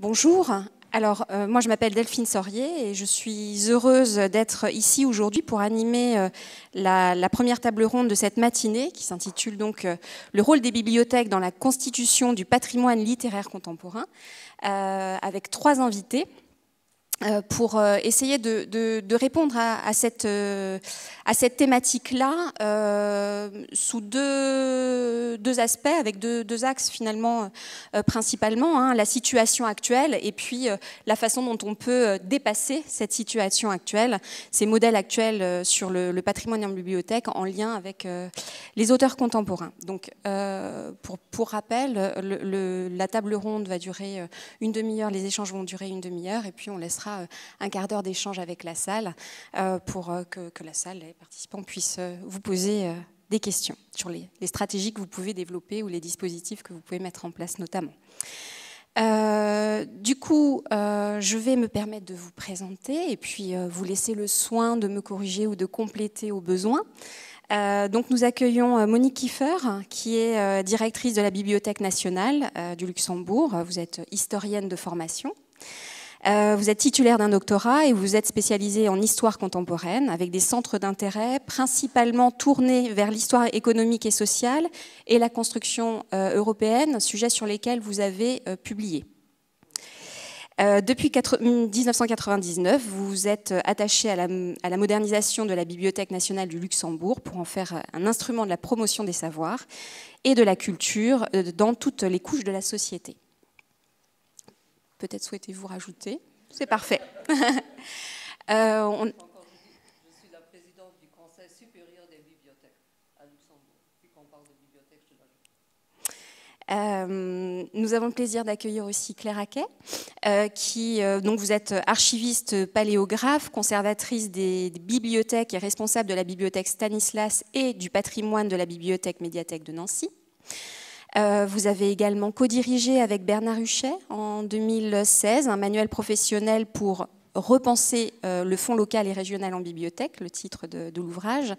Bonjour. Alors, moi, je m'appelle Delphine Sorier et je suis heureuse d'être ici aujourd'hui pour animer la première table ronde de cette matinée qui s'intitule donc Le rôle des bibliothèques dans la constitution du patrimoine littéraire contemporain, avec 3 invités. Pour essayer de répondre à cette thématique-là sous deux aspects, avec deux axes finalement principalement, la situation actuelle et puis la façon dont on peut dépasser cette situation actuelle, ces modèles actuels sur le patrimoine en bibliothèque en lien avec les auteurs contemporains. Donc, pour rappel, la table ronde va durer une demi-heure, les échanges vont durer une demi-heure et puis on laissera un quart d'heure d'échange avec la salle pour que la salle, les participants puissent vous poser des questions sur les stratégies que vous pouvez développer ou les dispositifs que vous pouvez mettre en place notamment. Du coup, je vais me permettre de vous présenter et puis vous laisser le soin de me corriger ou de compléter au besoin. Donc nous accueillons Monique Kiefer, qui est directrice de la Bibliothèque nationale du Luxembourg. Vous êtes historienne de formation. Vous êtes titulaire d'un doctorat et vous êtes spécialisée en histoire contemporaine avec des centres d'intérêt principalement tournés vers l'histoire économique et sociale et la construction européenne, sujets sur lesquels vous avez publié. Depuis 1999, vous vous êtes attaché à la modernisation de la Bibliothèque nationale du Luxembourg pour en faire un instrument de la promotion des savoirs et de la culture dans toutes les couches de la société. Peut-être souhaitez-vous rajouter? C'est parfait. Je suis la présidente du Conseil supérieur des bibliothèques à Luxembourg. Puis qu'on parle de bibliothèque, je l'ajoute. Nous avons le plaisir d'accueillir aussi Claire Haquet, donc vous êtes archiviste paléographe, conservatrice des bibliothèques et responsable de la bibliothèque Stanislas et du patrimoine de la bibliothèque médiathèque de Nancy. Vous avez également co-dirigé avec Bernard Huchet en 2016 un manuel professionnel pour repenser le fonds local et régional en bibliothèque, le titre de l'ouvrage.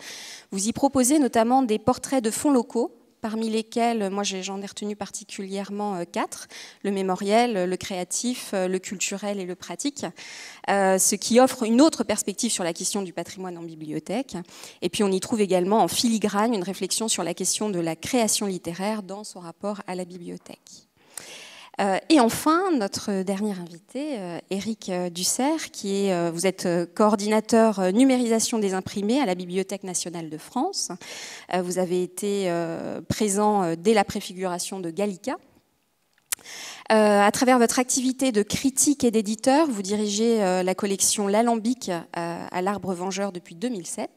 Vous y proposez notamment des portraits de fonds locaux, parmi lesquels, moi j'en ai retenu particulièrement 4, le mémoriel, le créatif, le culturel et le pratique, ce qui offre une autre perspective sur la question du patrimoine en bibliothèque. Et puis on y trouve également en filigrane une réflexion sur la question de la création littéraire dans son rapport à la bibliothèque. Et enfin, notre dernier invité, Éric Dussert, vous êtes coordinateur numérisation des imprimés à la Bibliothèque nationale de France. Vous avez été présent dès la préfiguration de Gallica. À travers votre activité de critique et d'éditeur, vous dirigez la collection L'Alambic à l'Arbre Vengeur depuis 2007.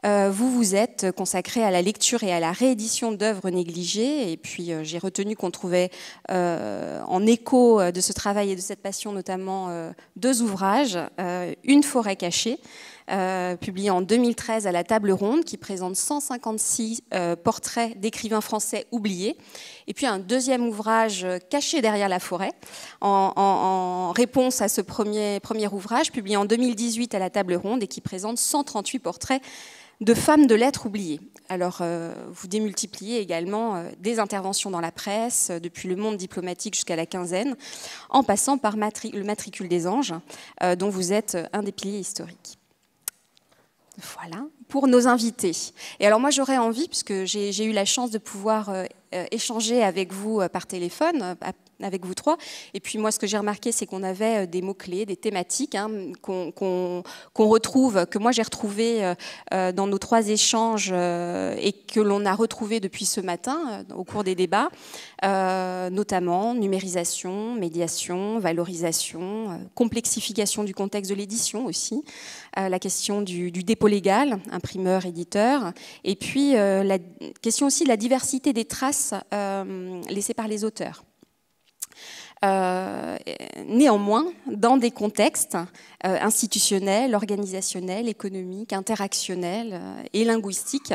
Vous vous êtes consacré à la lecture et à la réédition d'œuvres négligées. Et puis, j'ai retenu qu'on trouvait en écho de ce travail et de cette passion notamment 2 ouvrages. Une forêt cachée, publié en 2013 à la Table Ronde, qui présente 156 portraits d'écrivains français oubliés. Et puis un deuxième ouvrage, Caché derrière la forêt, en réponse à ce premier ouvrage, publié en 2018 à la Table Ronde et qui présente 138 portraits de femmes de lettres oubliées. Alors, vous démultipliez également des interventions dans la presse, depuis le monde diplomatique jusqu'à la quinzaine, en passant par le Matricule des Anges, dont vous êtes un des piliers historiques. Voilà, pour nos invités. Et alors moi j'aurais envie, puisque j'ai eu la chance de pouvoir échanger avec vous par téléphone, avec vous 3. Et puis moi ce que j'ai remarqué, c'est qu'on avait des mots-clés, des thématiques qu'on retrouve, que moi j'ai retrouvé dans nos 3 échanges et que l'on a retrouvé depuis ce matin au cours des débats, notamment numérisation, médiation, valorisation, complexification du contexte de l'édition aussi, la question du dépôt légal, imprimeur-éditeur, et puis la question aussi de la diversité des traces laissées par les auteurs. Néanmoins, dans des contextes institutionnels, organisationnels, économiques, interactionnels et linguistiques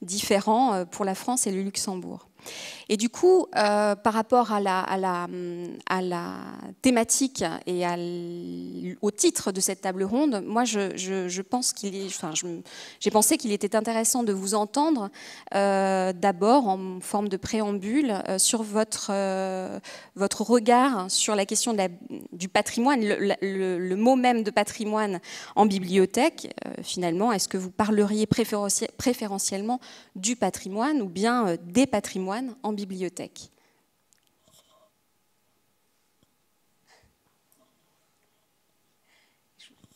différents pour la France et le Luxembourg. Et du coup, par rapport à la thématique et au titre de cette table ronde, moi, je pense j'ai pensé qu'il était intéressant de vous entendre d'abord en forme de préambule sur votre regard sur la question du patrimoine, le mot même de patrimoine en bibliothèque. Finalement, est-ce que vous parleriez préférentiellement du patrimoine ou bien des patrimoines en bibliothèque?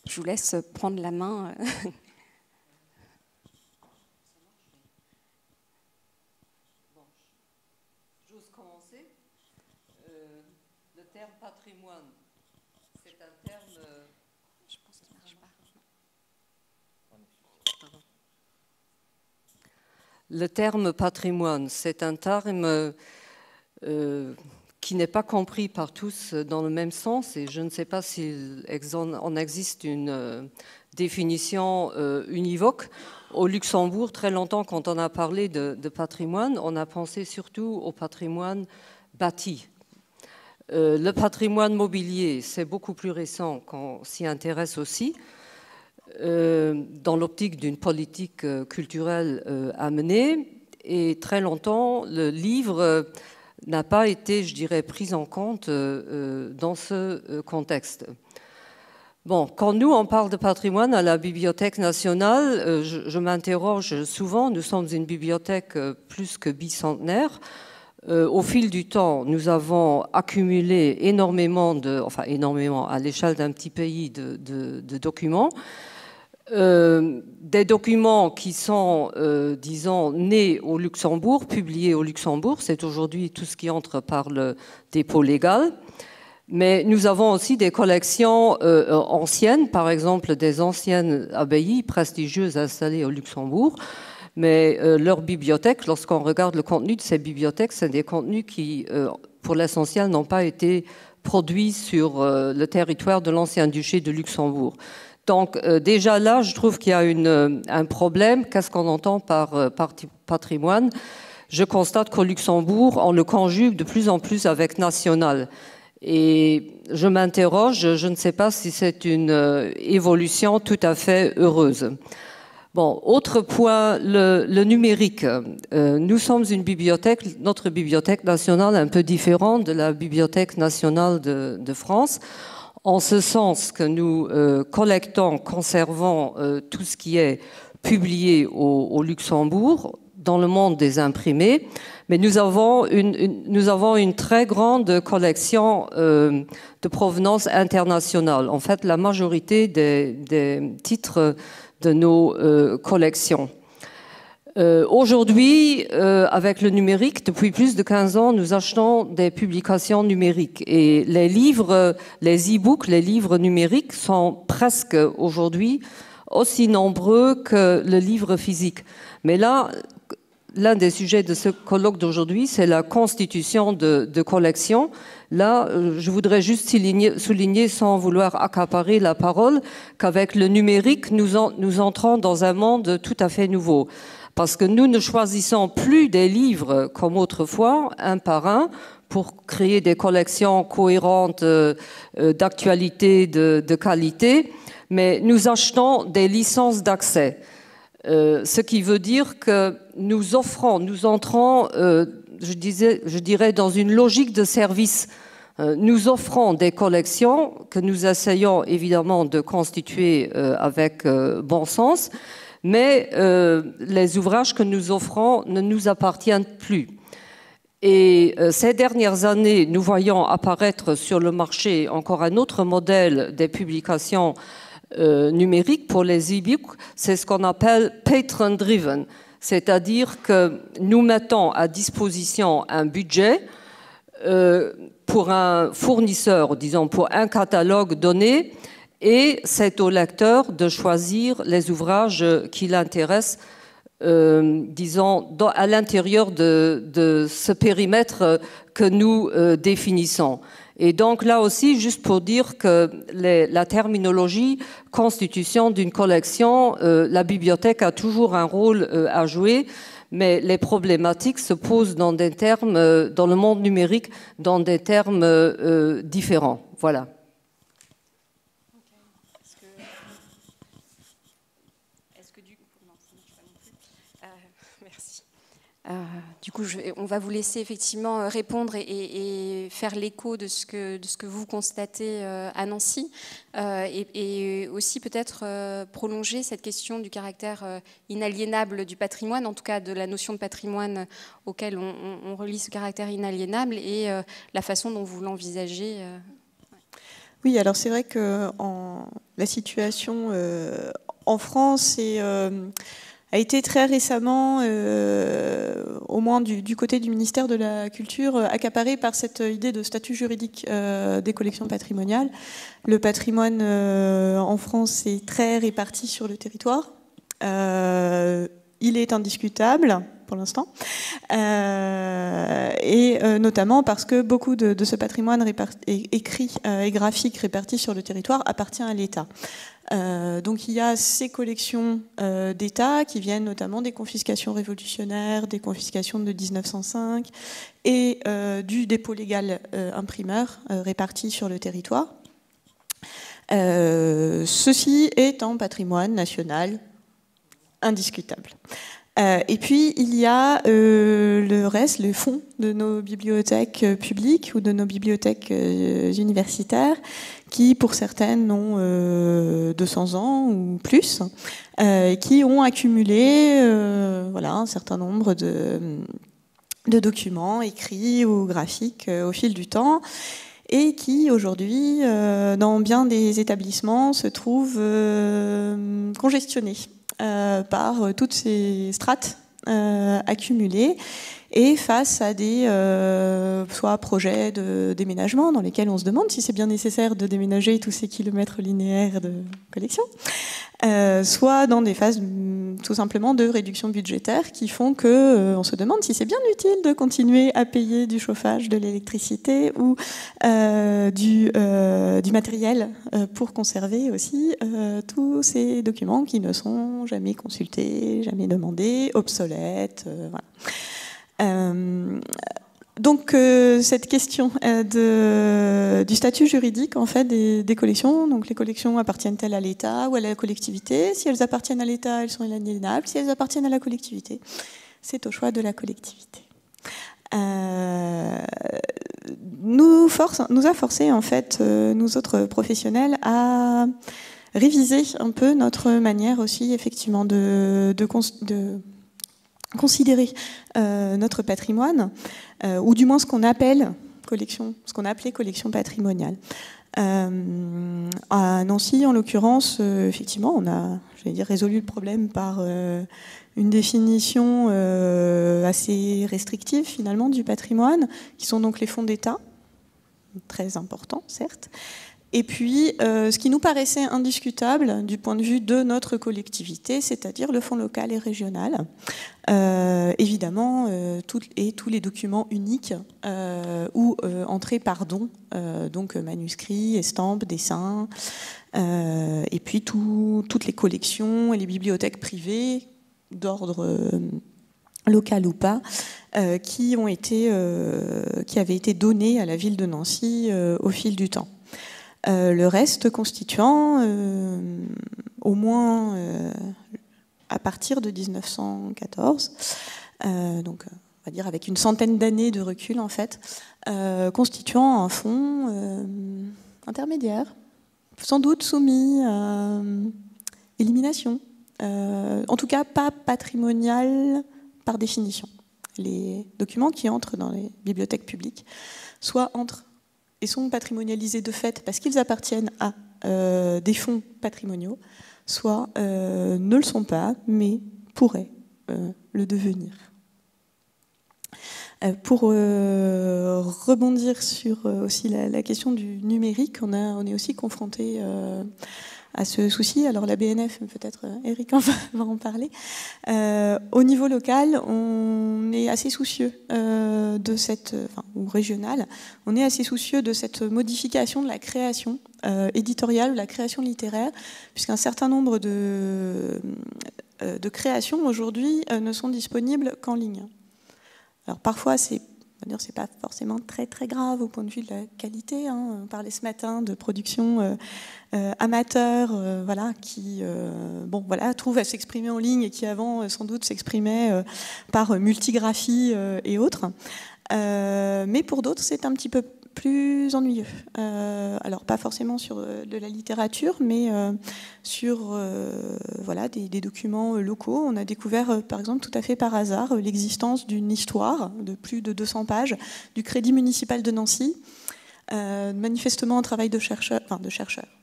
Je vous laisse prendre la main. J'ose commencer. Le terme patrimoine, c'est un terme... Je pense qu'il ne marche pas. Pardon. Le terme patrimoine, c'est un terme qui n'est pas compris par tous dans le même sens, et je ne sais pas s'il en existe une définition univoque. Au Luxembourg, très longtemps, quand on a parlé de patrimoine, on a pensé surtout au patrimoine bâti. Le patrimoine mobilier, c'est beaucoup plus récent, qu'on s'y intéresse aussi. Dans l'optique d'une politique culturelle à mener. Et très longtemps, le livre n'a pas été, je dirais, pris en compte dans ce contexte. Bon, quand nous, on parle de patrimoine à la Bibliothèque nationale, je m'interroge souvent, nous sommes une bibliothèque plus que bicentenaire. Au fil du temps, nous avons accumulé énormément à l'échelle d'un petit pays de documents. Des documents qui sont, disons, nés au Luxembourg, publiés au Luxembourg. C'est aujourd'hui tout ce qui entre par le dépôt légal. Mais nous avons aussi des collections anciennes, par exemple des anciennes abbayes prestigieuses installées au Luxembourg. Mais leurs bibliothèques, lorsqu'on regarde le contenu de ces bibliothèques, c'est des contenus qui, pour l'essentiel, n'ont pas été produits sur le territoire de l'ancien duché de Luxembourg. Donc déjà là, je trouve qu'il y a un problème. Qu'est-ce qu'on entend par patrimoine? Je constate qu'au Luxembourg, on le conjugue de plus en plus avec national. Et je m'interroge, je ne sais pas si c'est une évolution tout à fait heureuse. Bon, autre point, le numérique. Nous sommes une bibliothèque, notre bibliothèque nationale un peu différente de la Bibliothèque nationale de France. En ce sens que nous collectons, conservons tout ce qui est publié au Luxembourg, dans le monde des imprimés, mais nous avons une très grande collection de provenance internationale. En fait, la majorité des titres de nos collections. Aujourd'hui, avec le numérique, depuis plus de 15 ans, nous achetons des publications numériques. Et les livres, les e-books, les livres numériques sont presque aujourd'hui aussi nombreux que le livre physique. Mais là, l'un des sujets de ce colloque d'aujourd'hui, c'est la constitution de collections. Là, je voudrais juste souligner, sans vouloir accaparer la parole, qu'avec le numérique, nous entrons dans un monde tout à fait nouveau. Parce que nous ne choisissons plus des livres comme autrefois, un par un, pour créer des collections cohérentes d'actualité, de qualité, mais nous achetons des licences d'accès. Ce qui veut dire que nous entrons, je dirais, dans une logique de service. Nous offrons des collections que nous essayons évidemment de constituer avec bon sens, mais les ouvrages que nous offrons ne nous appartiennent plus. Et ces dernières années, nous voyons apparaître sur le marché encore un autre modèle des publications numériques pour les e-books, c'est ce qu'on appelle patron-driven, c'est-à-dire que nous mettons à disposition un budget pour un fournisseur, disons pour un catalogue donné, et c'est au lecteur de choisir les ouvrages qui l'intéressent, disons, à l'intérieur de ce périmètre que nous définissons. Et donc là aussi, juste pour dire que la terminologie constitution d'une collection, la bibliothèque a toujours un rôle à jouer, mais les problématiques se posent dans des termes, dans le monde numérique, dans des termes différents. Voilà. Du coup, on va vous laisser effectivement répondre et faire l'écho de ce que vous constatez à Nancy, et aussi peut-être prolonger cette question du caractère inaliénable du patrimoine, en tout cas de la notion de patrimoine auquel on relie ce caractère inaliénable, et la façon dont vous l'envisagez. Oui, alors c'est vrai que la situation en France a été très récemment, au moins du côté du ministère de la Culture, accaparée par cette idée de statut juridique des collections patrimoniales. Le patrimoine en France est très réparti sur le territoire. Il est indiscutable pour l'instant, et notamment parce que beaucoup de ce patrimoine écrit et graphique réparti sur le territoire appartient à l'État. Donc il y a ces collections d'État qui viennent notamment des confiscations révolutionnaires, des confiscations de 1905 et du dépôt légal imprimeur réparti sur le territoire. Ceci est un patrimoine national indiscutable. Et puis, il y a le reste, le fond de nos bibliothèques publiques ou de nos bibliothèques universitaires, qui, pour certaines, ont 200 ans ou plus, qui ont accumulé voilà, un certain nombre de documents écrits ou graphiques au fil du temps, et qui, aujourd'hui, dans bien des établissements, se trouvent congestionnés par toutes ces strates accumulées, et face à des soit projets de déménagement dans lesquels on se demande si c'est bien nécessaire de déménager tous ces kilomètres linéaires de collection, soit dans des phases tout simplement de réduction budgétaire qui font que on se demande si c'est bien utile de continuer à payer du chauffage, de l'électricité ou du matériel pour conserver aussi tous ces documents qui ne sont jamais consultés, jamais demandés, obsolètes, voilà. Donc cette question du statut juridique en fait des collections, donc les collections appartiennent-elles à l'État ou à la collectivité? Si elles appartiennent à l'État, elles sont inaliénables. Si elles appartiennent à la collectivité, c'est au choix de la collectivité. Nous a forcé en fait nous autres professionnels à réviser un peu notre manière aussi effectivement de considérer notre patrimoine, ou du moins ce qu'on appelle collection, ce qu'on appelait collection patrimoniale. À Nancy, en l'occurrence, effectivement, on a, j'allais dire, résolu le problème par une définition assez restrictive finalement du patrimoine, qui sont donc les fonds d'État, très importants certes. Et puis, ce qui nous paraissait indiscutable du point de vue de notre collectivité, c'est-à-dire le fonds local et régional. Évidemment, tous les documents uniques ou entrés par don, donc manuscrits, estampes, dessins, et puis toutes les collections et les bibliothèques privées d'ordre local ou pas, qui avaient été données à la ville de Nancy au fil du temps. Le reste constituant, au moins à partir de 1914, donc on va dire avec une centaine d'années de recul en fait, constituant un fonds intermédiaire, sans doute soumis à élimination, en tout cas pas patrimonial par définition. Les documents qui entrent dans les bibliothèques publiques soit entrent et sont patrimonialisés de fait parce qu'ils appartiennent à des fonds patrimoniaux, soit ne le sont pas, mais pourraient le devenir. Pour rebondir sur aussi la question du numérique, on est aussi confronté à ce souci. Alors la BNF, peut-être Eric va en parler. Au niveau local, on est assez soucieux de cette, ou régional, on est assez soucieux de cette modification de la création éditoriale ou la création littéraire, puisqu'un certain nombre de création aujourd'hui ne sont disponibles qu'en ligne. Alors parfois, c'est pas forcément très très grave au point de vue de la qualité. On parlait ce matin de production amateur, voilà, qui trouve à s'exprimer en ligne et qui avant sans doute s'exprimait par multigraphie et autres. Mais pour d'autres, c'est un petit peu plus ennuyeux. Alors pas forcément sur de la littérature, mais sur des documents locaux. On a découvert, par exemple, tout à fait par hasard, l'existence d'une histoire de plus de 200 pages du Crédit municipal de Nancy, manifestement un travail de chercheur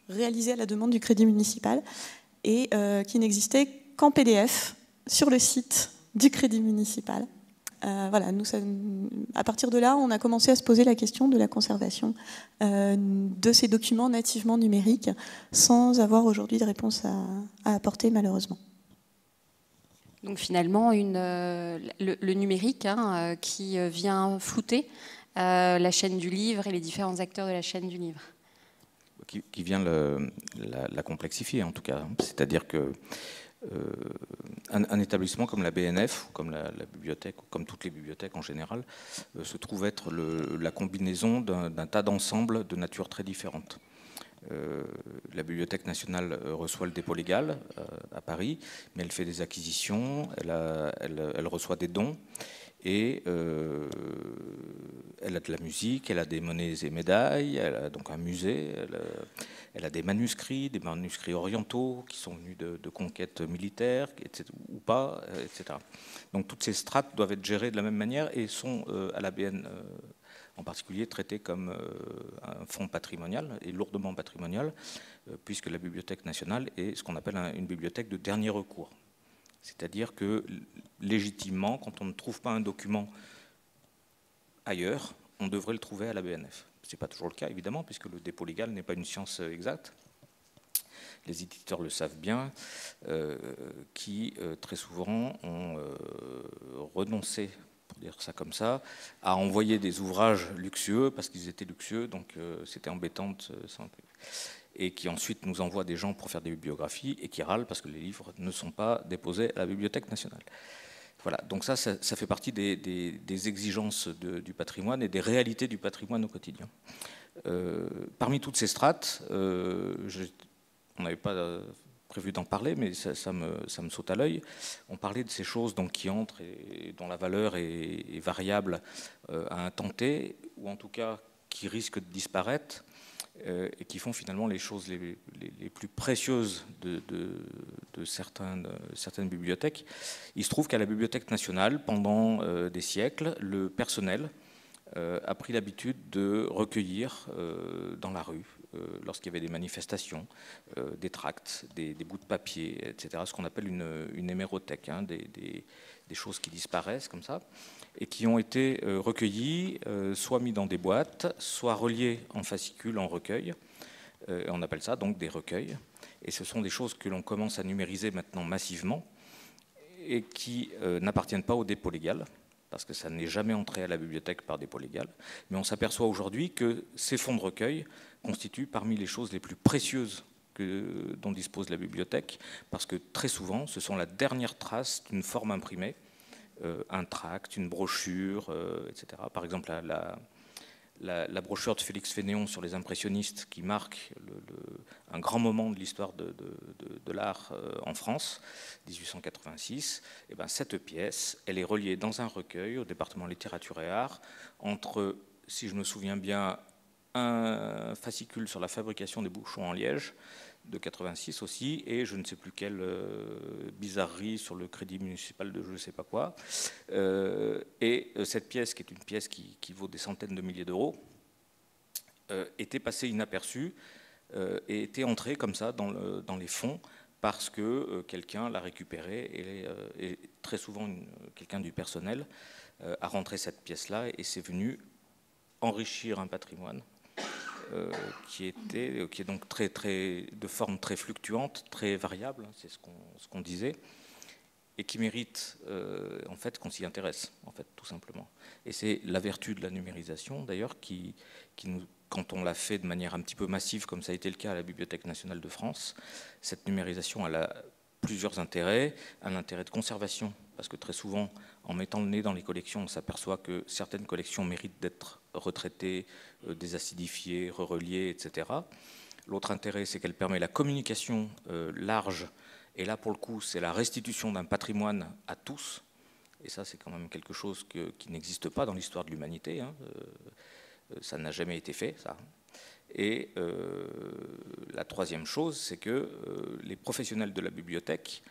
réalisé à la demande du Crédit municipal et qui n'existait qu'en PDF sur le site du Crédit municipal. À partir de là, on a commencé à se poser la question de la conservation de ces documents nativement numériques, sans avoir aujourd'hui de réponse à apporter, malheureusement. Donc finalement, le numérique qui vient flouter la chaîne du livre et les différents acteurs de la chaîne du livre. Qui vient la complexifier, en tout cas. C'est-à-dire que un établissement comme la BNF, ou comme la bibliothèque, ou comme toutes les bibliothèques en général, se trouve être la combinaison d'un tas d'ensembles de nature très différentes. La Bibliothèque nationale reçoit le dépôt légal à Paris, mais elle fait des acquisitions, elle reçoit des dons, et elle a de la musique, elle a des monnaies et médailles, elle a donc un musée, elle a des manuscrits orientaux qui sont venus de conquêtes militaires, etc., ou pas, etc. Donc toutes ces strates doivent être gérées de la même manière et sont à la BN en particulier traités comme un fonds patrimonial et lourdement patrimonial, puisque la Bibliothèque nationale est ce qu'on appelle une bibliothèque de dernier recours. C'est-à-dire que, légitimement, quand on ne trouve pas un document ailleurs, on devrait le trouver à la BNF. Ce n'est pas toujours le cas, évidemment, puisque le dépôt légal n'est pas une science exacte. Les éditeurs le savent bien, qui très souvent ont renoncé, pour dire ça comme ça, à envoyer des ouvrages luxueux, parce qu'ils étaient luxueux, donc c'était embêtant de et qui ensuite nous envoient des gens pour faire des bibliographies et qui râlent parce que les livres ne sont pas déposés à la Bibliothèque nationale. Voilà, donc ça fait partie des exigences du patrimoine et des réalités du patrimoine au quotidien. Parmi toutes ces strates, on n'avait pas prévu d'en parler, mais ça me saute à l'œil. On parlait de ces choses donc, qui entrent et dont la valeur est variable à un temps T, ou en tout cas qui risquent de disparaître, et qui font finalement les choses les plus précieuses de certaines bibliothèques. Il se trouve qu'à la Bibliothèque nationale, pendant des siècles, le personnel a pris l'habitude de recueillir dans la rue, lorsqu'il y avait des manifestations, des tracts, des bouts de papier, etc., ce qu'on appelle une hémérothèque, des choses qui disparaissent comme ça, et qui ont été recueillis, soit mis dans des boîtes, soit reliés en fascicules, en recueils. On appelle ça donc des recueils. Et ce sont des choses que l'on commence à numériser maintenant massivement et qui n'appartiennent pas au dépôt légal, parce que ça n'est jamais entré à la bibliothèque par dépôt légal. Mais on s'aperçoit aujourd'hui que ces fonds de recueil constituent parmi les choses les plus précieuses dont dispose la bibliothèque, parce que très souvent, ce sont la dernière trace d'une forme imprimée, un tract, une brochure, etc. Par exemple, la brochure de Félix Fénéon sur les impressionnistes, qui marque un grand moment de l'histoire de l'art en France, 1886, et ben, cette pièce, elle est reliée dans un recueil au département littérature et art, entre, si je me souviens bien, un fascicule sur la fabrication des bouchons en liège, de 86 aussi, et je ne sais plus quelle bizarrerie sur le crédit municipal de je ne sais pas quoi. Et cette pièce, qui est une pièce qui vaut des centaines de milliers d'euros, était passée inaperçue et était entrée comme ça dans les fonds parce que quelqu'un l'a récupérée et très souvent quelqu'un du personnel a rentré cette pièce-là et c'est venu enrichir un patrimoine. Qui est donc de forme très fluctuante, très variable, c'est ce qu'on disait, et qui mérite en fait qu'on s'y intéresse, en fait, tout simplement. Et c'est la vertu de la numérisation, d'ailleurs, qui nous, quand on l'a fait de manière un petit peu massive, comme ça a été le cas à la Bibliothèque nationale de France, cette numérisation, elle a plusieurs intérêts. Un intérêt de conservation, parce que très souvent, en mettant le nez dans les collections, on s'aperçoit que certaines collections méritent d'être retraitées, désacidifiées, reliées, etc. L'autre intérêt, c'est qu'elle permet la communication large, et là, pour le coup, c'est la restitution d'un patrimoine à tous, et ça, c'est quand même quelque chose qui n'existe pas dans l'histoire de l'humanité, hein. Ça n'a jamais été fait, ça. Et la troisième chose, c'est que les professionnels de la bibliothèque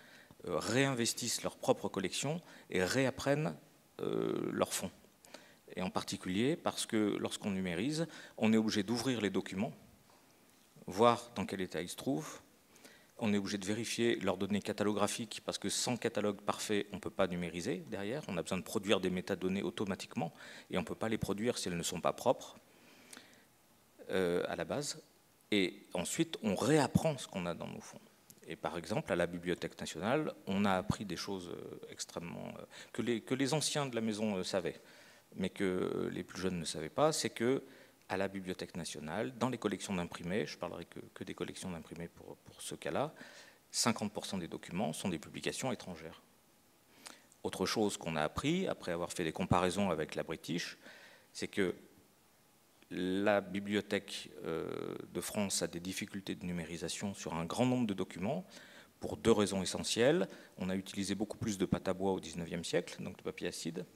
réinvestissent leurs propres collections et réapprennent leurs fonds. Et en particulier parce que lorsqu'on numérise, on est obligé d'ouvrir les documents, voir dans quel état ils se trouvent. On est obligé de vérifier leurs données catalographiques parce que sans catalogue parfait, on ne peut pas numériser derrière. On a besoin de produire des métadonnées automatiquement et on ne peut pas les produire si elles ne sont pas propres à la base. Et ensuite, on réapprend ce qu'on a dans nos fonds. Et par exemple, à la Bibliothèque nationale, on a appris des choses extrêmement... que les anciens de la maison savaient, mais que les plus jeunes ne savaient pas, c'est que à la Bibliothèque nationale, dans les collections d'imprimés, je parlerai que des collections d'imprimés pour ce cas-là, 50% des documents sont des publications étrangères. Autre chose qu'on a appris, après avoir fait des comparaisons avec la British, c'est que la Bibliothèque de France a des difficultés de numérisation sur un grand nombre de documents, pour deux raisons essentielles. On a utilisé beaucoup plus de pâte à bois au XIXe siècle, donc de papier acide,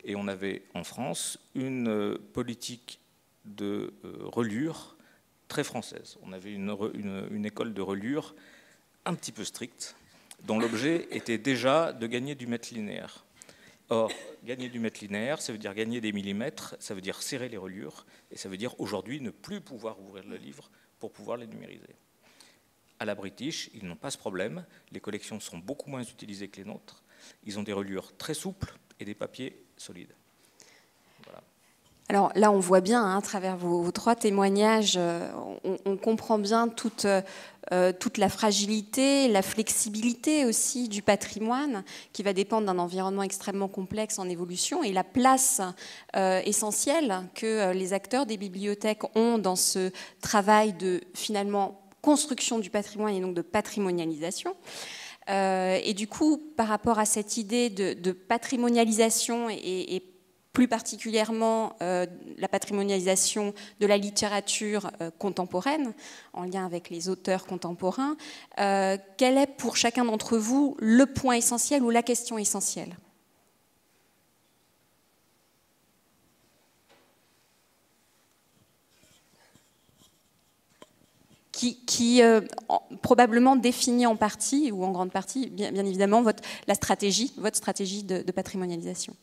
et on avait en France une politique de relure très française. On avait une école de relure un petit peu stricte, dont l'objet était déjà de gagner du mètre linéaire. Or, gagner du mètre linéaire, ça veut dire gagner des millimètres, ça veut dire serrer les reliures, et ça veut dire aujourd'hui ne plus pouvoir ouvrir le livre pour pouvoir les numériser. À la British, ils n'ont pas ce problème, les collections sont beaucoup moins utilisées que les nôtres, ils ont des reliures très souples et des papiers solides. Voilà. Alors là, on voit bien, hein, à travers vos trois témoignages, on comprend bien toute la fragilité, la flexibilité aussi du patrimoine, qui va dépendre d'un environnement extrêmement complexe en évolution, et la place essentielle que les acteurs des bibliothèques ont dans ce travail de, finalement, construction du patrimoine et donc de patrimonialisation. Et du coup, par rapport à cette idée de patrimonialisation et plus particulièrement la patrimonialisation de la littérature contemporaine, en lien avec les auteurs contemporains, quel est pour chacun d'entre vous le point essentiel ou la question essentielle ? Qui probablement définit en partie, ou en grande partie, bien évidemment, votre stratégie de patrimonialisation.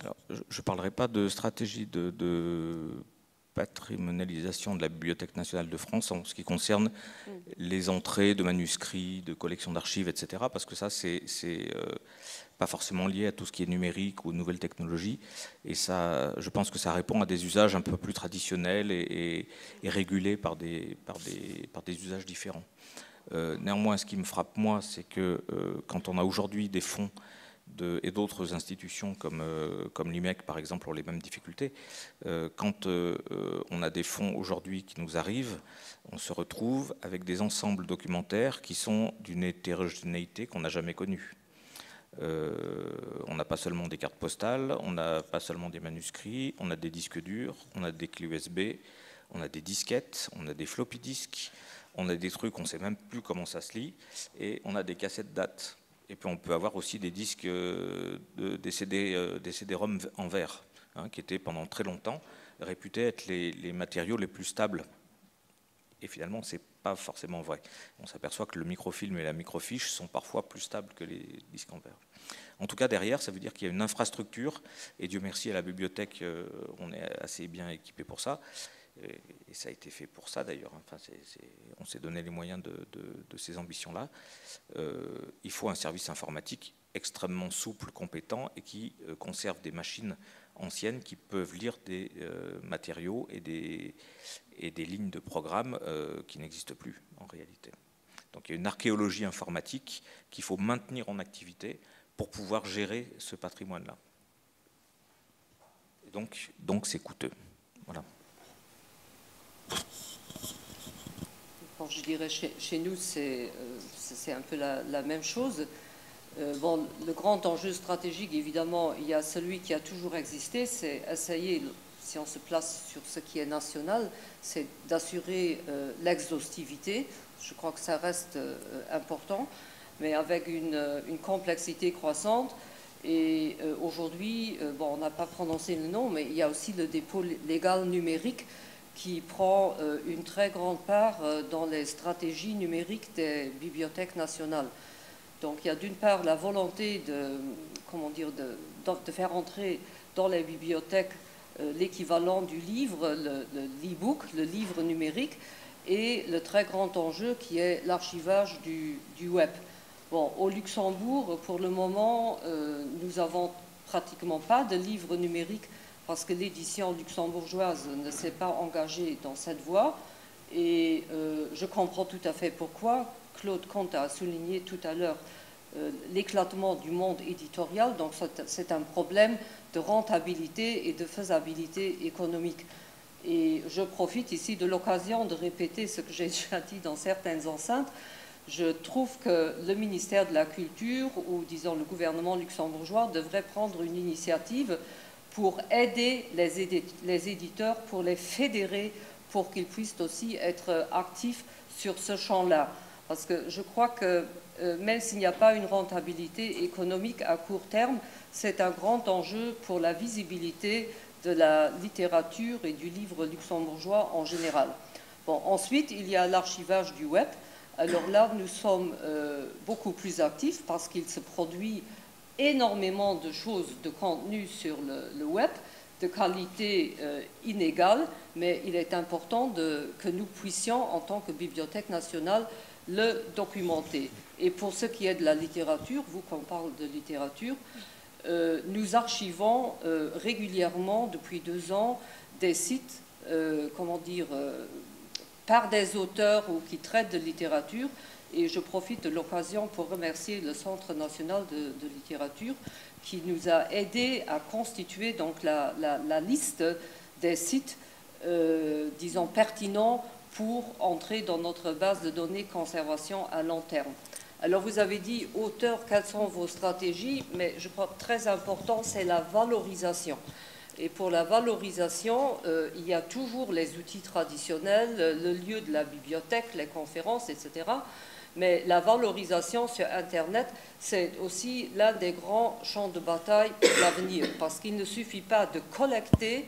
Alors, je ne parlerai pas de stratégie de patrimonialisation de la Bibliothèque nationale de France en ce qui concerne les entrées de manuscrits, de collections d'archives, etc. Parce que ça, c'est pas forcément lié à tout ce qui est numérique ou nouvelles technologies. Et ça, je pense que ça répond à des usages un peu plus traditionnels et régulés par des usages différents. Néanmoins, ce qui me frappe, moi, c'est que quand on a aujourd'hui des fonds et d'autres institutions comme l'IMEC, par exemple, ont les mêmes difficultés. Quand on a des fonds aujourd'hui qui nous arrivent, on se retrouve avec des ensembles documentaires qui sont d'une hétérogénéité qu'on n'a jamais connue. On n'a pas seulement des cartes postales, on n'a pas seulement des manuscrits, on a des disques durs, on a des clés USB, on a des disquettes, on a des floppy disks, on a des trucs, on ne sait même plus comment ça se lit, et on a des cassettes dates. Et puis on peut avoir aussi des disques, des CD-ROM en verre, hein, qui étaient pendant très longtemps réputés être les matériaux les plus stables. Et finalement, ce n'est pas forcément vrai. On s'aperçoit que le microfilm et la microfiche sont parfois plus stables que les disques en verre. En tout cas, derrière, ça veut dire qu'il y a une infrastructure, et Dieu merci, à la bibliothèque, on est assez bien équipé pour ça. Et ça a été fait pour ça d'ailleurs. Enfin, on s'est donné les moyens de ces ambitions-là. Il faut un service informatique extrêmement souple, compétent et qui conserve des machines anciennes qui peuvent lire des matériaux et des lignes de programme qui n'existent plus en réalité. Donc il y a une archéologie informatique qu'il faut maintenir en activité pour pouvoir gérer ce patrimoine-là. Et donc c'est coûteux. Voilà. je dirais chez nous, c'est un peu la même chose. Bon, le grand enjeu stratégique, évidemment, il y a celui qui a toujours existé, c'est essayer, si on se place sur ce qui est national, c'est d'assurer l'exhaustivité. Je crois que ça reste important, mais avec une complexité croissante. Et aujourd'hui, bon, on n'a pas prononcé le nom, mais il y a aussi le dépôt légal numérique qui prend une très grande part dans les stratégies numériques des bibliothèques nationales. Donc il y a d'une part la volonté de faire entrer dans les bibliothèques l'équivalent du livre, l'e-book, le livre numérique, et le très grand enjeu qui est l'archivage du web. Bon, au Luxembourg, pour le moment, nous n'avons pratiquement pas de livre numérique parce que l'édition luxembourgeoise ne s'est pas engagée dans cette voie. Et je comprends tout à fait pourquoi. Claude Comte a souligné tout à l'heure l'éclatement du monde éditorial. Donc c'est un problème de rentabilité et de faisabilité économique. Et je profite ici de l'occasion de répéter ce que j'ai déjà dit dans certaines enceintes. Je trouve que le ministère de la Culture, ou disons le gouvernement luxembourgeois, devrait prendre une initiative pour aider les éditeurs, pour les fédérer, pour qu'ils puissent aussi être actifs sur ce champ-là. Parce que je crois que même s'il n'y a pas une rentabilité économique à court terme, c'est un grand enjeu pour la visibilité de la littérature et du livre luxembourgeois en général. Bon, ensuite, il y a l'archivage du web. Alors là, nous sommes beaucoup plus actifs parce qu'il se produit énormément de choses, de contenu sur le web, de qualité inégale, mais il est important que nous puissions, en tant que Bibliothèque nationale, le documenter. Et pour ce qui est de la littérature, vous qu'on parle de littérature, nous archivons régulièrement, depuis 2 ans, des sites, par des auteurs ou qui traitent de littérature. Et je profite de l'occasion pour remercier le Centre national de littérature qui nous a aidés à constituer donc la liste des sites, disons, pertinents pour entrer dans notre base de données conservation à long terme. Alors vous avez dit, auteur, quelles sont vos stratégies? Mais je crois que très important, c'est la valorisation. Et pour la valorisation, il y a toujours les outils traditionnels, le lieu de la bibliothèque, les conférences, etc. Mais la valorisation sur Internet, c'est aussi l'un des grands champs de bataille pour l'avenir. Parce qu'il ne suffit pas de collecter,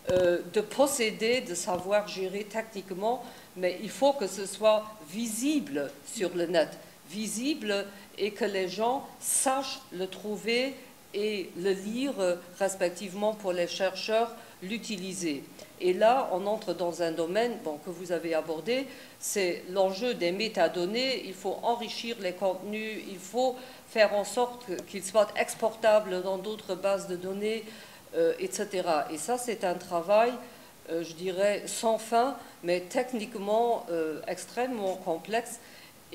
de posséder, de savoir gérer techniquement, mais il faut que ce soit visible sur le net. Visible et que les gens sachent le trouver et le lire, respectivement pour les chercheurs, l'utiliser. Et là, on entre dans un domaine que vous avez abordé, c'est l'enjeu des métadonnées. Il faut enrichir les contenus, il faut faire en sorte qu'ils soient exportables dans d'autres bases de données, etc. Et ça, c'est un travail, je dirais, sans fin, mais techniquement extrêmement complexe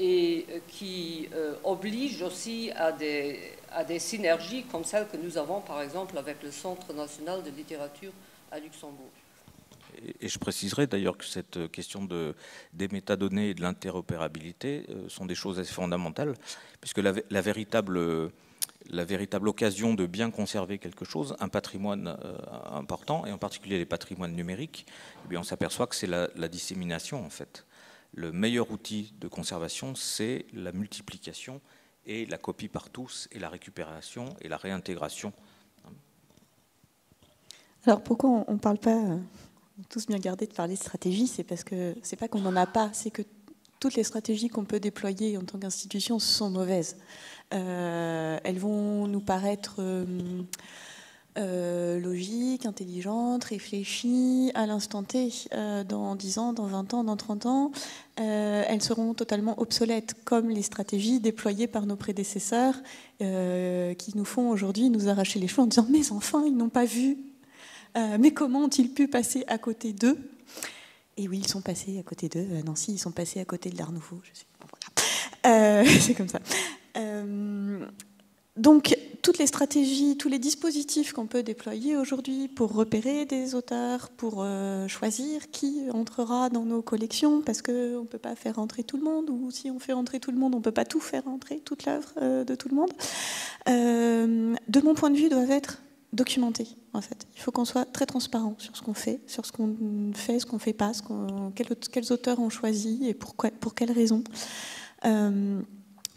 et qui oblige aussi à des synergies comme celles que nous avons, par exemple, avec le Centre national de littérature à Luxembourg. Et je préciserai d'ailleurs que cette question des métadonnées et de l'interopérabilité sont des choses assez fondamentales, puisque la véritable occasion de bien conserver quelque chose, un patrimoine important, et en particulier les patrimoines numériques, eh bien on s'aperçoit que c'est la dissémination, en fait. Le meilleur outil de conservation, c'est la multiplication et la copie par tous, et la récupération et la réintégration. Alors pourquoi on ne parle pas, tous bien gardés de parler de stratégie, c'est parce que c'est pas qu'on n'en a pas, c'est que toutes les stratégies qu'on peut déployer en tant qu'institution sont mauvaises. Elles vont nous paraître logiques, intelligentes, réfléchies à l'instant T, dans 10 ans, dans 20 ans, dans 30 ans. Elles seront totalement obsolètes, comme les stratégies déployées par nos prédécesseurs qui nous font aujourd'hui nous arracher les cheveux en disant « mes enfants, ils n'ont pas vu ». Mais comment ont-ils pu passer à côté d'eux? Et oui, ils sont passés à côté d'eux. Nancy, ils sont passés à côté de l'Art Nouveau. Bon, voilà. C'est comme ça. Donc, toutes les stratégies, tous les dispositifs qu'on peut déployer aujourd'hui pour repérer des auteurs, pour choisir qui entrera dans nos collections, parce qu'on ne peut pas faire entrer tout le monde, ou si on fait entrer tout le monde, on ne peut pas tout faire entrer, toute l'œuvre de tout le monde, de mon point de vue, doivent être documentés, en fait. Il faut qu'on soit très transparent sur ce qu'on fait, ce qu'on ne fait pas, quels auteurs on choisit et pour quelles raisons.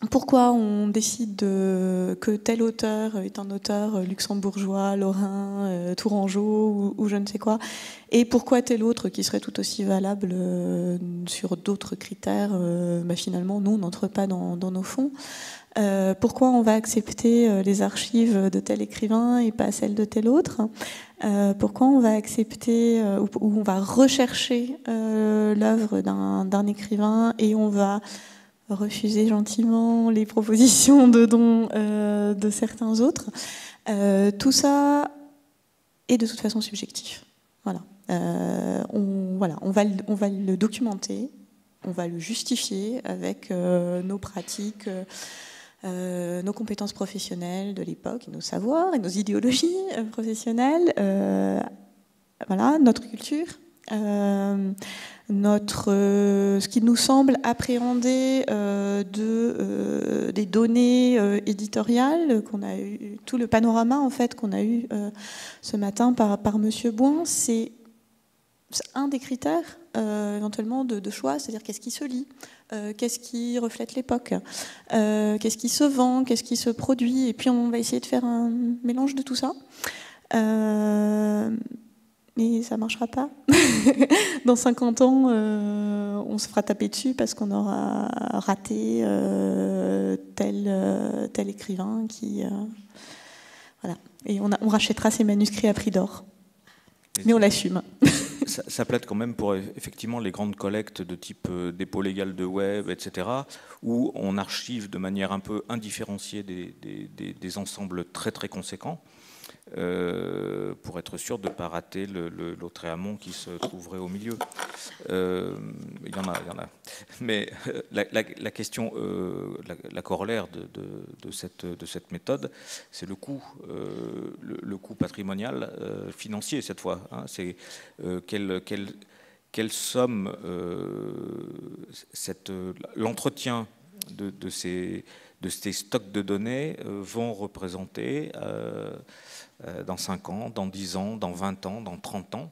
Pourquoi on décide que tel auteur est un auteur luxembourgeois, lorrain, tourangeau ou je ne sais quoi, et pourquoi tel autre qui serait tout aussi valable sur d'autres critères, finalement, nous, n'entre pas dans nos fonds. Pourquoi on va accepter les archives de tel écrivain et pas celles de tel autre. Pourquoi on va accepter ou on va rechercher l'œuvre d'un écrivain et on va refuser gentiment les propositions de dons de certains autres. Tout ça est de toute façon subjectif. Voilà. On va le documenter, on va le justifier avec nos pratiques, nos compétences professionnelles de l'époque, nos savoirs et nos idéologies professionnelles, notre culture. Ce qui nous semble appréhender des données éditoriales qu'on a eu, tout le panorama en fait qu'on a eu ce matin par Monsieur Bouin, c'est un des critères éventuellement de choix, c'est-à-dire qu'est-ce qui se lit, qu'est-ce qui reflète l'époque, qu'est-ce qui se vend, qu'est-ce qui se produit, et puis on va essayer de faire un mélange de tout ça. Mais ça ne marchera pas. Dans 50 ans, on se fera taper dessus parce qu'on aura raté tel écrivain qui... voilà. Et on rachètera ses manuscrits à prix d'or. Mais on l'assume. Ça plaide quand même pour effectivement les grandes collectes de type dépôt légal de web, etc., où on archive de manière un peu indifférenciée des ensembles très très conséquents. Pour être sûr de ne pas rater l'Autréamont qui se trouverait au milieu. Il y en a. Mais la question, la corollaire de cette méthode, c'est le coût, le coût patrimonial, financier cette fois. Hein. C'est quelle somme l'entretien de ces stocks de données vont représenter dans 5 ans, dans 10 ans, dans 20 ans, dans 30 ans.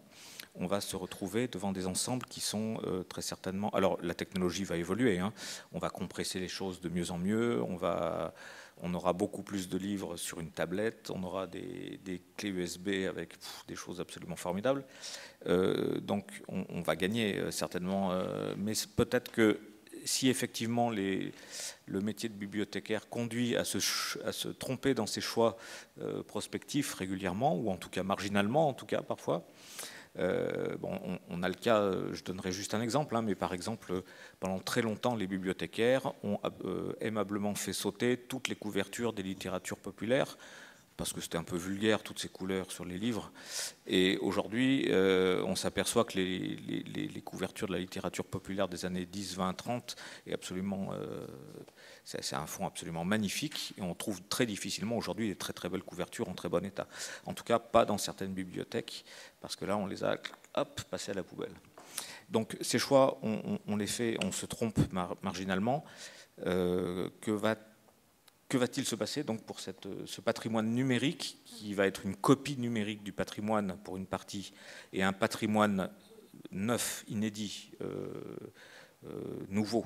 On va se retrouver devant des ensembles qui sont très certainement... Alors, la technologie va évoluer, hein. On va compresser les choses de mieux en mieux, on aura beaucoup plus de livres sur une tablette, on aura des clés USB avec des choses absolument formidables. Donc, on va gagner certainement, mais peut-être que si effectivement le métier de bibliothécaire conduit à se tromper dans ses choix prospectifs régulièrement, ou en tout cas marginalement, en tout cas parfois, on a le cas, je donnerai juste un exemple, hein, mais par exemple, pendant très longtemps, les bibliothécaires ont aimablement fait sauter toutes les couvertures des littératures populaires, parce que c'était un peu vulgaire, toutes ces couleurs sur les livres. Et aujourd'hui, on s'aperçoit que les couvertures de la littérature populaire des années 10, 20, 30 est absolument... c'est un fond absolument magnifique, et on trouve très difficilement aujourd'hui des très très belles couvertures en très bon état. En tout cas, pas dans certaines bibliothèques, parce que là, on les a passées à la poubelle. Donc ces choix, on les fait, on se trompe marginalement. Que va-t-il se passer donc pour ce patrimoine numérique qui va être une copie numérique du patrimoine pour une partie et un patrimoine neuf, inédit, nouveau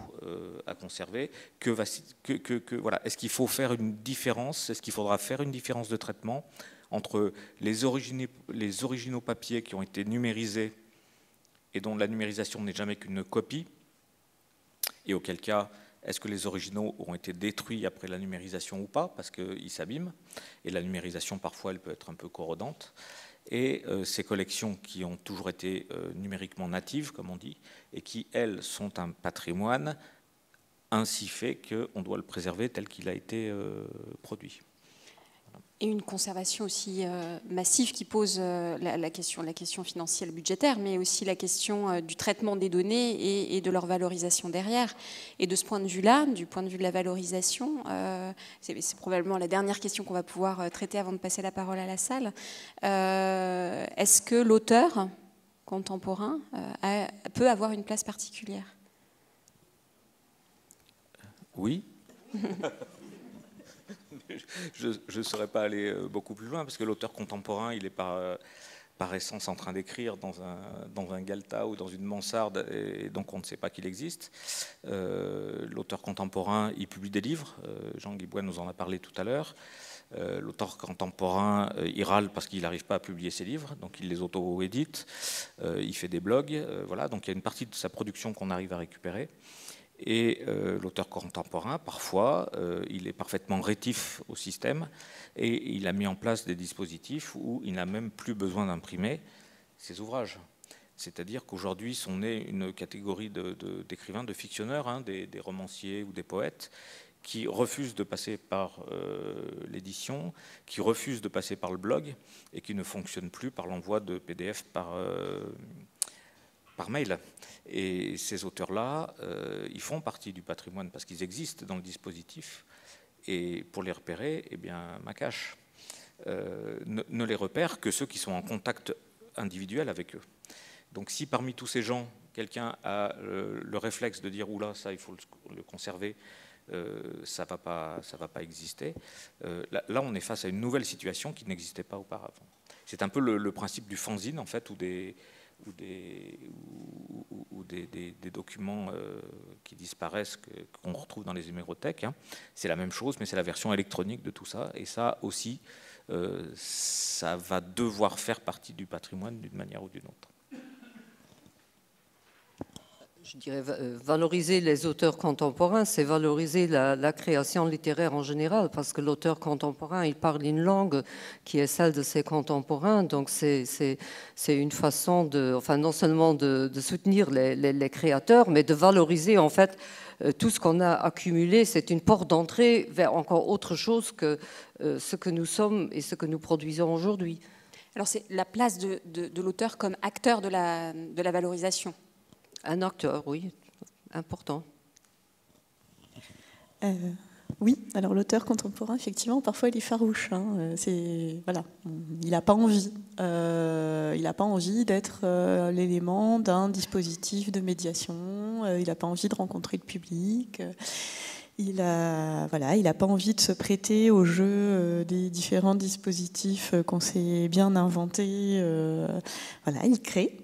à conserver? Voilà. Est-ce qu'il faut faire une différence? Est-ce qu'il faudra faire une différence de traitement entre les originaux papiers qui ont été numérisés et dont la numérisation n'est jamais qu'une copie, et auquel cas, est-ce que les originaux ont été détruits après la numérisation ou pas, parce qu'ils s'abîment, et la numérisation parfois elle peut être un peu corrodante, et ces collections qui ont toujours été numériquement natives, comme on dit, et qui, elles, sont un patrimoine ainsi fait qu'on doit le préserver tel qu'il a été produit. Et une conservation aussi massive qui pose la question financière et budgétaire, mais aussi la question du traitement des données et de leur valorisation derrière. Et de ce point de vue-là, du point de vue de la valorisation, c'est probablement la dernière question qu'on va pouvoir traiter avant de passer la parole à la salle. Est-ce que l'auteur contemporain peut avoir une place particulière? Oui. Je ne saurais pas aller beaucoup plus loin, parce que l'auteur contemporain, il est par essence en train d'écrire dans un galetas ou dans une mansarde, et donc on ne sait pas qu'il existe. L'auteur contemporain, il publie des livres, Jean Guibois nous en a parlé tout à l'heure. L'auteur contemporain, il râle parce qu'il n'arrive pas à publier ses livres, donc il les auto-édite, il fait des blogs, voilà, donc il y a une partie de sa production qu'on arrive à récupérer. Et l'auteur contemporain, parfois, il est parfaitement rétif au système et il a mis en place des dispositifs où il n'a même plus besoin d'imprimer ses ouvrages. C'est-à-dire qu'aujourd'hui sont nés une catégorie d'écrivains, de fictionneurs, hein, des romanciers ou des poètes, qui refusent de passer par l'édition, qui refusent de passer par le blog et qui ne fonctionnent plus par l'envoi de PDF par mail. Et ces auteurs-là, ils font partie du patrimoine parce qu'ils existent dans le dispositif. Et pour les repérer, eh bien, Macache ne les repère que ceux qui sont en contact individuel avec eux. Donc si parmi tous ces gens, quelqu'un a le réflexe de dire « oula, ça, il faut le conserver », ça va pas exister. Là, on est face à une nouvelle situation qui n'existait pas auparavant. C'est un peu le principe du fanzine, en fait, ou des documents qui disparaissent, qu'on retrouve dans les hémérothèques. Hein. C'est la même chose, mais c'est la version électronique de tout ça. Et ça aussi, ça va devoir faire partie du patrimoine d'une manière ou d'une autre. Je dirais valoriser les auteurs contemporains, c'est valoriser la création littéraire en général, parce que l'auteur contemporain, il parle une langue qui est celle de ses contemporains, donc c'est une façon non seulement de soutenir les créateurs, mais de valoriser en fait tout ce qu'on a accumulé. C'est une porte d'entrée vers encore autre chose que ce que nous sommes et ce que nous produisons aujourd'hui. Alors c'est la place de l'auteur comme acteur de la valorisation. Un acteur, oui, important. Oui, alors l'auteur contemporain, effectivement, parfois il est farouche. Hein. Voilà, il n'a pas envie. Il n'a pas envie d'être l'élément d'un dispositif de médiation. Il n'a pas envie de rencontrer le public. Il n'a pas envie de se prêter au jeu des différents dispositifs qu'on s'est bien inventés. Voilà, il crée.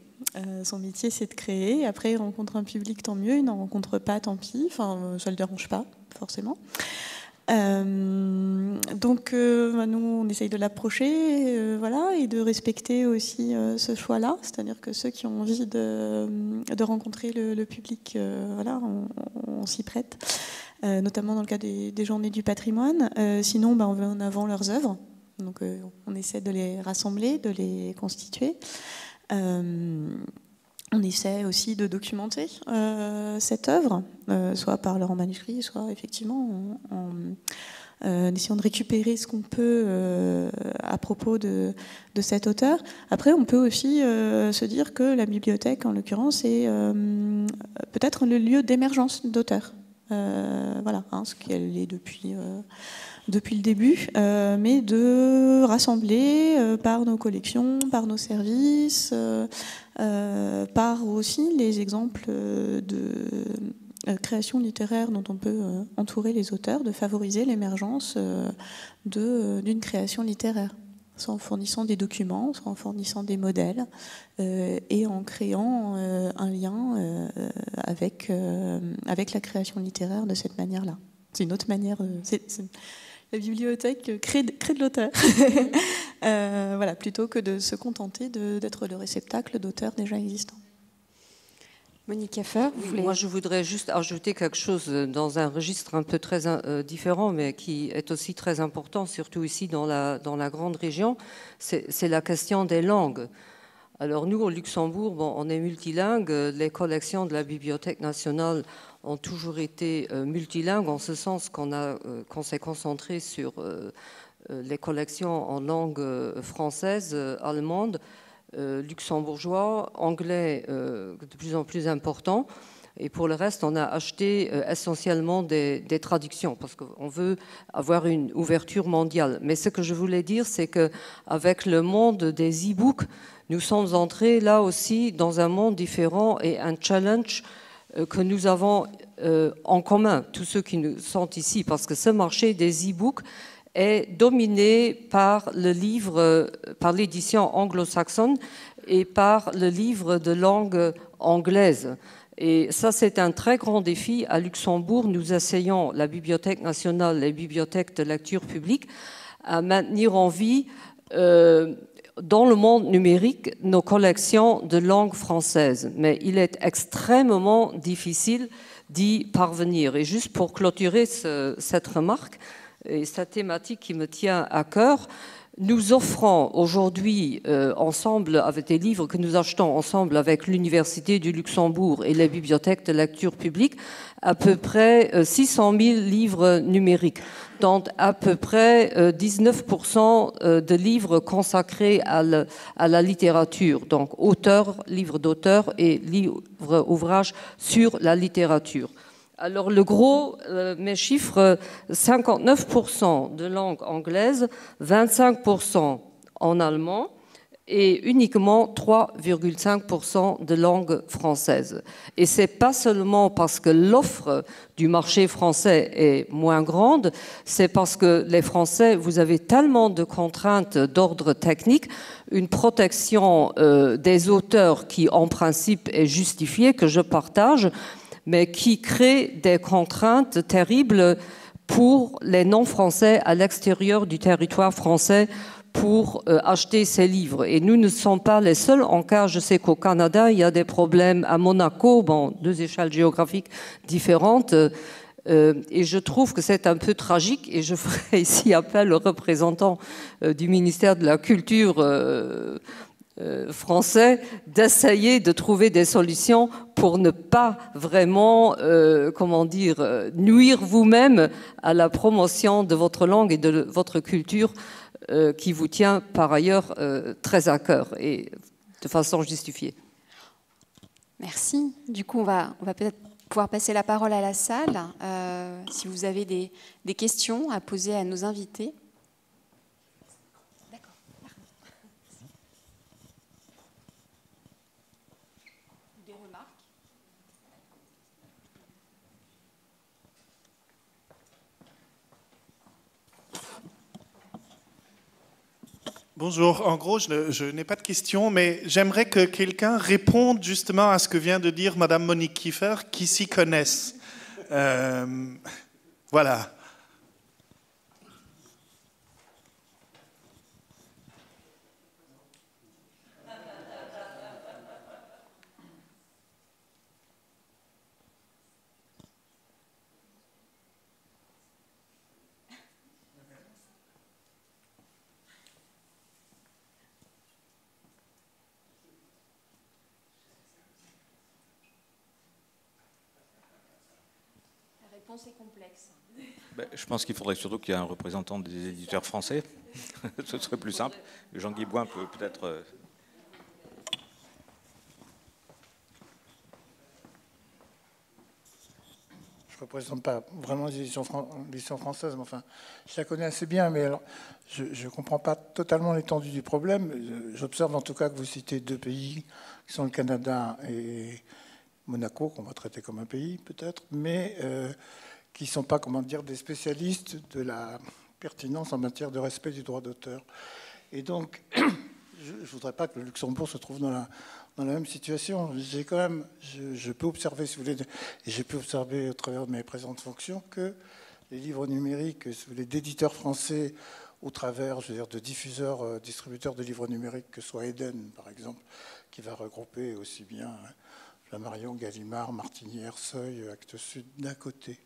Son métier, c'est de créer. Après, il rencontre un public, tant mieux. Il n'en rencontre pas, tant pis. Enfin, ça ne le dérange pas, forcément. Donc, nous, on essaye de l'approcher, voilà, et de respecter aussi ce choix-là. C'est-à-dire que ceux qui ont envie de rencontrer le public, voilà, on s'y prête. Notamment dans le cas des journées du patrimoine. Sinon, on met en avant leurs œuvres. Donc, on essaie de les rassembler, de les constituer. On essaie aussi de documenter cette œuvre, soit par leur manuscrit, soit effectivement en essayant de récupérer ce qu'on peut à propos de cet auteur. Après, on peut aussi se dire que la bibliothèque, en l'occurrence, est peut-être le lieu d'émergence d'auteurs. Voilà, hein, ce qu'elle est depuis le début, mais de rassembler par nos collections, par nos services, par aussi les exemples de création littéraire dont on peut entourer les auteurs, de favoriser l'émergence d'une création littéraire, soit en fournissant des documents, soit en fournissant des modèles, et en créant un lien avec la création littéraire de cette manière-là. C'est une autre manière... La bibliothèque crée de l'auteur, voilà, plutôt que de se contenter d'être le réceptacle d'auteurs déjà existants. Monique Keffer, vous voulez... Moi, je voudrais juste ajouter quelque chose dans un registre un peu très différent, mais qui est aussi très important, surtout ici dans la grande région, c'est la question des langues. Alors nous, au Luxembourg, on est multilingue. Les collections de la Bibliothèque nationale ont toujours été multilingues, en ce sens qu'on s'est concentré sur les collections en langue française, allemande, luxembourgeois, anglais de plus en plus important. Et pour le reste, on a acheté essentiellement des traductions parce qu'on veut avoir une ouverture mondiale. Mais ce que je voulais dire, c'est qu'avec le monde des e-books, nous sommes entrés là aussi dans un monde différent et un challenge que nous avons en commun, tous ceux qui sont ici, parce que ce marché des e-books est dominé par le livre, par l'édition anglo-saxonne et par le livre de langue anglaise. Et ça, c'est un très grand défi. À Luxembourg, nous essayons, la Bibliothèque nationale, les bibliothèques de lecture publique, à maintenir en vie, dans le monde numérique, nos collections de langue française. Mais il est extrêmement difficile d'y parvenir. Et juste pour clôturer cette remarque, et cette thématique qui me tient à cœur, nous offrons aujourd'hui, ensemble, avec des livres que nous achetons ensemble avec l'Université du Luxembourg et les bibliothèques de lecture publique, à peu près 600 000 livres numériques, dont à peu près 19% de livres consacrés à la littérature, donc auteurs, livres d'auteurs et livres, ouvrages sur la littérature. Alors le gros, mes chiffres, 59% de langue anglaise, 25% en allemand et uniquement 3,5% de langue française. Et c'est pas seulement parce que l'offre du marché français est moins grande, c'est parce que les Français, vous avez tellement de contraintes d'ordre technique, une protection des auteurs qui en principe est justifiée, que je partage, mais qui crée des contraintes terribles pour les non-français à l'extérieur du territoire français pour acheter ces livres. Et nous ne sommes pas les seuls. En cas, je sais qu'au Canada, il y a des problèmes à Monaco, bon, 2 échelles géographiques différentes. Et je trouve que c'est un peu tragique. Et je ferai ici appel aux représentants du ministère de la Culture français d'essayer de trouver des solutions pour ne pas vraiment, nuire vous-même à la promotion de votre langue et de votre culture qui vous tient par ailleurs très à cœur et de façon justifiée. Merci. Du coup, on va peut-être pouvoir passer la parole à la salle. Si vous avez des questions à poser à nos invités. Bonjour, en gros, je n'ai pas de questions, mais j'aimerais que quelqu'un réponde justement à ce que vient de dire Madame Monique Kiefer, qui s'y connaissent. Voilà. C'est complexe. Je pense qu'il faudrait surtout qu'il y ait un représentant des éditeurs français. Ce serait plus simple. Jean-Guy Bouin peut peut-être... Je ne représente pas vraiment les éditions françaises, mais enfin, je la connais assez bien, mais alors, je ne comprends pas totalement l'étendue du problème. J'observe en tout cas que vous citez 2 pays, qui sont le Canada et Monaco, qu'on va traiter comme un pays peut-être, mais qui ne sont pas, comment dire, des spécialistes de la pertinence en matière de respect du droit d'auteur. Et donc, je ne voudrais pas que le Luxembourg se trouve dans la même situation. J'ai quand même, je peux observer, si vous voulez, et j'ai pu observer au travers de mes présentes fonctions, que les livres numériques, si vous voulez, d'éditeurs français, au travers, je veux dire, de diffuseurs, distributeurs de livres numériques, que ce soit Eden, par exemple, qui va regrouper aussi bien Flammarion, Gallimard, Martinière, Seuil, Actes Sud d'un côté,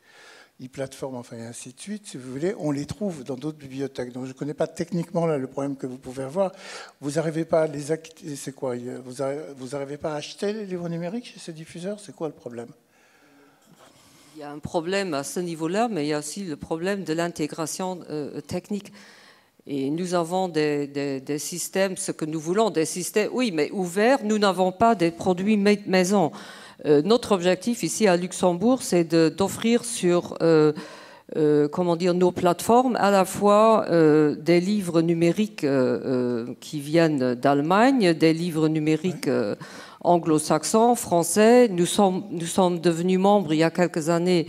e-plateforme, enfin, et ainsi de suite, si vous voulez, on les trouve dans d'autres bibliothèques. Donc je ne connais pas techniquement là, le problème que vous pouvez avoir. Vous n'arrivez pas à les acquérir, c'est quoi? Vous n'arrivez pas à acheter les livres numériques chez ces diffuseurs? C'est quoi le problème? Il y a un problème à ce niveau-là, mais il y a aussi le problème de l'intégration technique. Et nous avons des systèmes, ce que nous voulons, des systèmes, oui, mais ouverts. Nous n'avons pas des produits maison. Notre objectif ici à Luxembourg, c'est d'offrir sur comment dire, nos plateformes, à la fois des livres numériques qui viennent d'Allemagne, des livres numériques anglo-saxons, français. Nous sommes devenus membres il y a quelques années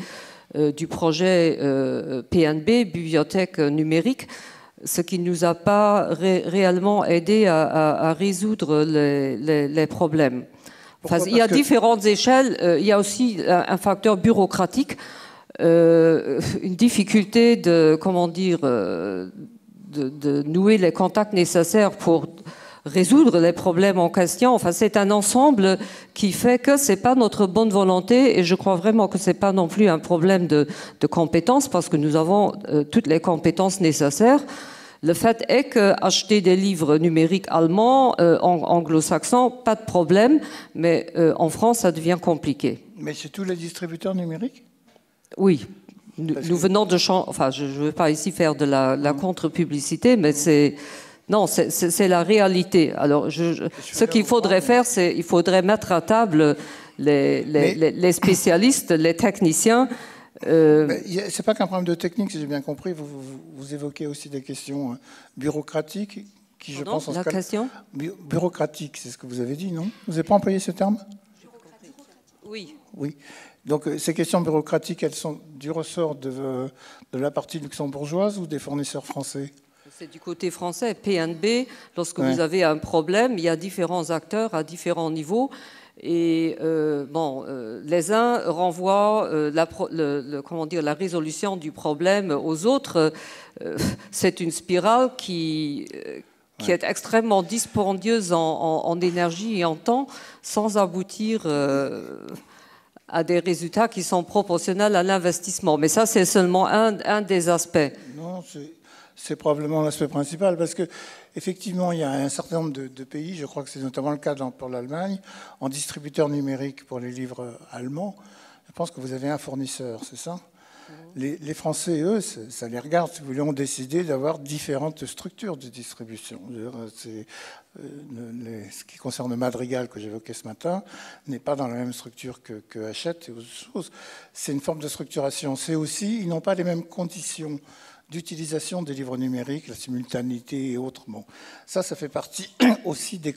du projet PNB, Bibliothèque numérique, ce qui ne nous a pas réellement aidé à résoudre les problèmes. Enfin, il y a différentes échelles. Il y a aussi un facteur bureaucratique. Une difficulté de, comment dire, de nouer les contacts nécessaires pour résoudre les problèmes en question. Enfin, c'est un ensemble qui fait que c'est pas notre bonne volonté, et je crois vraiment que c'est pas non plus un problème de compétences, parce que nous avons toutes les compétences nécessaires. Le fait est qu'acheter des livres numériques allemands, anglo-saxons, pas de problème, mais en France, ça devient compliqué. Mais c'est tous les distributeurs numériques ? Oui, nous venons de changer. Enfin, je ne veux pas ici faire de la contre-publicité, mais c'est la réalité. Alors, ce qu'il faudrait faire, c'est il faudrait mettre à table les spécialistes, les techniciens. C'est pas qu'un problème de technique, si j'ai bien compris. Vous évoquez aussi des questions bureaucratiques, qui, je pense, la question bureaucratique, c'est ce que vous avez dit, non ? Vous n'avez pas employé ce terme ? Oui. Oui. Donc ces questions bureaucratiques, elles sont du ressort de la partie luxembourgeoise ou des fournisseurs français ? C'est du côté français. PNB, lorsque vous avez un problème, il y a différents acteurs à différents niveaux. Et les uns renvoient la résolution du problème aux autres. C'est une spirale qui est extrêmement dispendieuse en énergie et en temps, sans aboutir à des résultats qui sont proportionnels à l'investissement. Mais ça, c'est seulement un des aspects. Non, c'est probablement l'aspect principal, parce que effectivement, il y a un certain nombre de pays, je crois que c'est notamment le cas pour l'Allemagne, en distributeur numérique pour les livres allemands. Je pense que vous avez un fournisseur, c'est ça ? Les Français, eux, ça les regarde, si vous voulez, ont décidé d'avoir différentes structures de distribution. Ce qui concerne Madrigal, que j'évoquais ce matin, n'est pas dans la même structure que Hachette et autres choses. C'est une forme de structuration. C'est aussi, ils n'ont pas les mêmes conditions d'utilisation des livres numériques, la simultanéité et autres. Bon, ça fait partie aussi des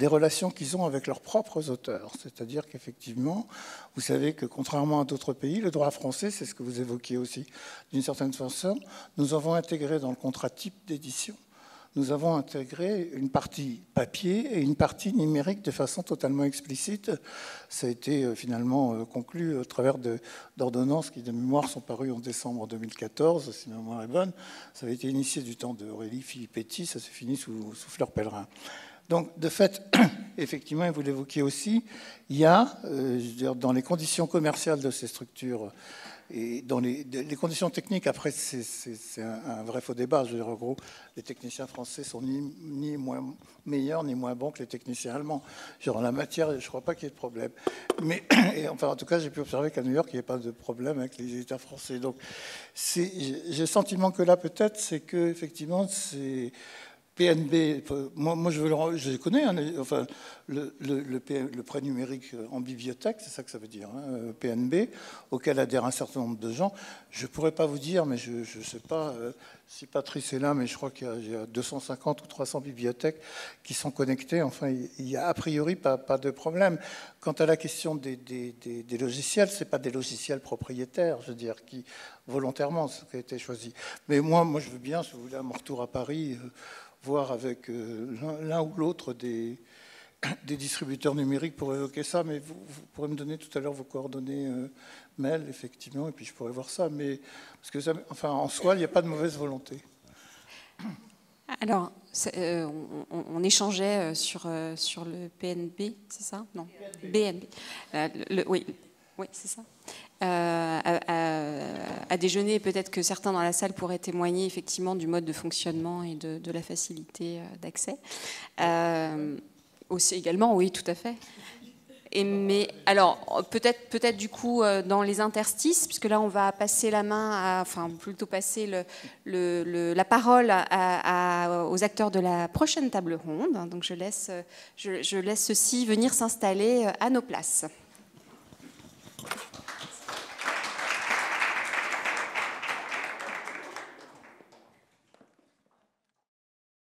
relations qu'ils ont avec leurs propres auteurs. C'est-à-dire qu'effectivement, vous savez que contrairement à d'autres pays, le droit français, c'est ce que vous évoquiez aussi d'une certaine façon, nous avons intégré dans le contrat type d'édition, nous avons intégré une partie papier et une partie numérique de façon totalement explicite. Ça a été finalement conclu au travers d'ordonnances qui, de mémoire, sont parues en décembre 2014, si ma mémoire est bonne. Ça avait été initié du temps d'Aurélie Filippetti, ça s'est fini sous Fleur Pellerin. Donc, de fait, effectivement, et vous l'évoquiez aussi, il y a, dans les conditions commerciales de ces structures, et dans les conditions techniques, après, c'est un vrai faux débat. Je veux dire, en gros, les techniciens français sont ni moins meilleurs ni moins bons que les techniciens allemands. Genre, en la matière, je ne crois pas qu'il y ait de problème. Mais, enfin, en tout cas, j'ai pu observer qu'à New York, il n'y avait pas de problème avec les éditeurs français. Donc, j'ai le sentiment que là, peut-être, c'est que, effectivement, c'est PNB, moi je les connais, hein, enfin, le prêt numérique en bibliothèque, c'est ça que ça veut dire, hein, PNB, auquel adhèrent un certain nombre de gens. Je ne pourrais pas vous dire, mais je ne sais pas si Patrice est là, mais je crois qu'il y a 250 ou 300 bibliothèques qui sont connectées. Enfin, il n'y a a priori pas de problème. Quant à la question des logiciels, ce n'est pas des logiciels propriétaires, je veux dire, qui volontairement, ce qui a été choisi. Mais moi je veux bien, si vous voulez, à mon retour à Paris, voir avec l'un ou l'autre des distributeurs numériques pour évoquer ça, mais vous pourrez me donner tout à l'heure vos coordonnées mail, effectivement, et puis je pourrais voir ça. Mais parce que enfin, en soi, il n'y a pas de mauvaise volonté. Alors, on échangeait sur le PNB, c'est ça? Non, BNB. Oui, c'est ça. À déjeuner, peut-être que certains dans la salle pourraient témoigner effectivement du mode de fonctionnement et de la facilité d'accès. Aussi également, oui, tout à fait. Mais alors, peut-être du coup dans les interstices, puisque là on va passer la main, enfin plutôt passer la parole aux acteurs de la prochaine table ronde. Donc je laisse ceux-ci venir s'installer à nos places.